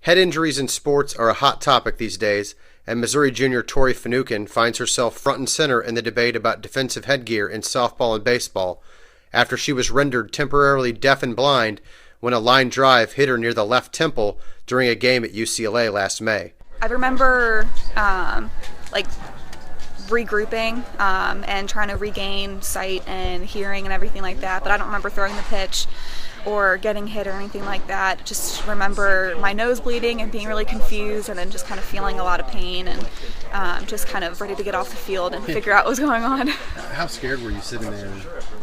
Head injuries in sports are a hot topic these days, and Missouri junior Tori Finucane finds herself front and center in the debate about defensive headgear in softball and baseball after she was rendered temporarily deaf and blind when a line drive hit her near the left temple during a game at UCLA last May. I remember regrouping and trying to regain sight and hearing and everything like that, but I don't remember throwing the pitch or getting hit or anything like that. Just remember my nose bleeding and being really confused, and then just kind of feeling a lot of pain and just kind of ready to get off the field and figure out what was going on. How scared were you sitting there?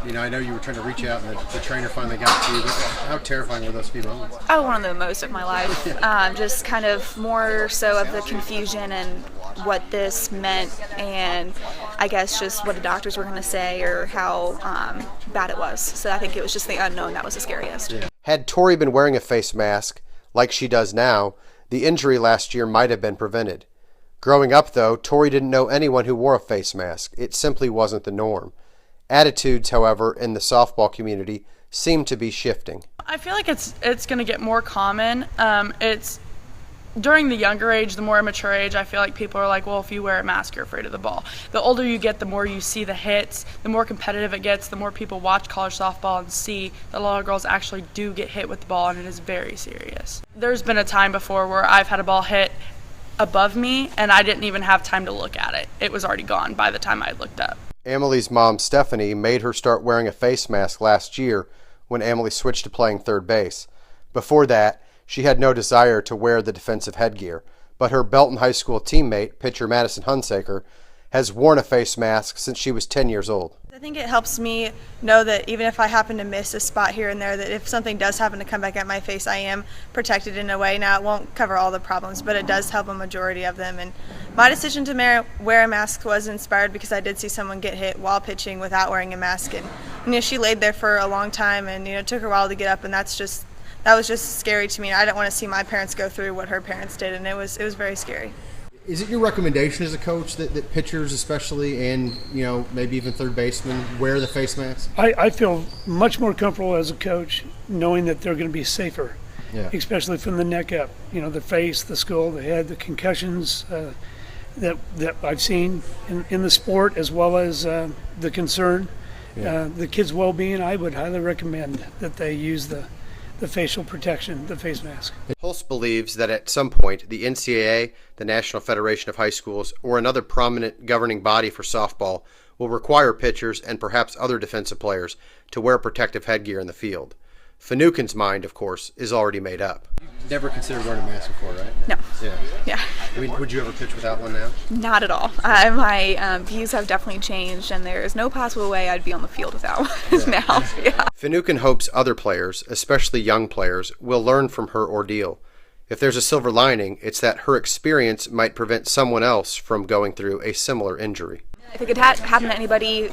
I know you were trying to reach out and the trainer finally got to you, but how terrifying were those few moments? Oh, one of the most of my life. Just kind of more so of the confusion and what this meant, and I guess just what the doctors were going to say or how bad it was. So I think it was just the unknown that was the scariest. Yeah. Had Tori been wearing a face mask, like she does now, the injury last year might have been prevented. Growing up, though, Tori didn't know anyone who wore a face mask. It simply wasn't the norm. Attitudes, however, in the softball community seem to be shifting. I feel like it's going to get more common. It's during the younger age, the more immature age, I feel like people are like, well, if you wear a mask, you're afraid of the ball. The older you get, the more you see the hits, the more competitive it gets, the more people watch college softball and see that a lot of girls actually do get hit with the ball, and it is very serious. There's been a time before where I've had a ball hit above me, and I didn't even have time to look at it. It was already gone by the time I looked up. Amelie's mom, Stephanie, made her start wearing a face mask last year when Amelie switched to playing third base. Before that, she had no desire to wear the defensive headgear, but her Belton High School teammate, pitcher Madison Hunsaker, has worn a face mask since she was 10 years old. I think it helps me know that even if I happen to miss a spot here and there, that if something does happen to come back at my face, I am protected in a way. Now, it won't cover all the problems, but it does help a majority of them. And my decision to wear a mask was inspired because I did see someone get hit while pitching without wearing a mask. And she laid there for a long time, and it took her a while to get up, and that was just scary to me. I didn't want to see my parents go through what her parents did, and it was very scary. Is it your recommendation as a coach that pitchers especially and maybe even third basemen wear the face mask? I feel much more comfortable as a coach knowing that they're going to be safer, especially from the neck up. The face, the skull, the head, the concussions that I've seen in the sport, as well as the concern. The kids' well-being, I would highly recommend that they use the facial protection, the face mask. Hulse believes that at some point, the NCAA, the National Federation of High Schools, or another prominent governing body for softball will require pitchers and perhaps other defensive players to wear protective headgear in the field. Finucane's mind, of course, is already made up. You've never considered wearing a mask before, right? No. Yeah. Would you ever pitch without one now? Not at all. My views have definitely changed, and there is no possible way I'd be on the field without one now. Yeah. Finucane hopes other players, especially young players, will learn from her ordeal. If there's a silver lining, it's that her experience might prevent someone else from going through a similar injury. If it could happen to anybody,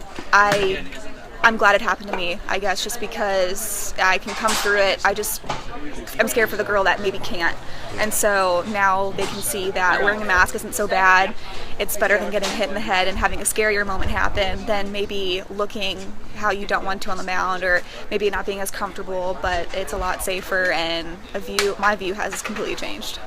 I'm glad it happened to me, I guess, just because I can come through it. I'm scared for the girl that maybe can't. And so now they can see that wearing a mask isn't so bad. It's better than getting hit in the head and having a scarier moment happen than maybe looking how you don't want to on the mound, or maybe not being as comfortable, but it's a lot safer, and my view has completely changed.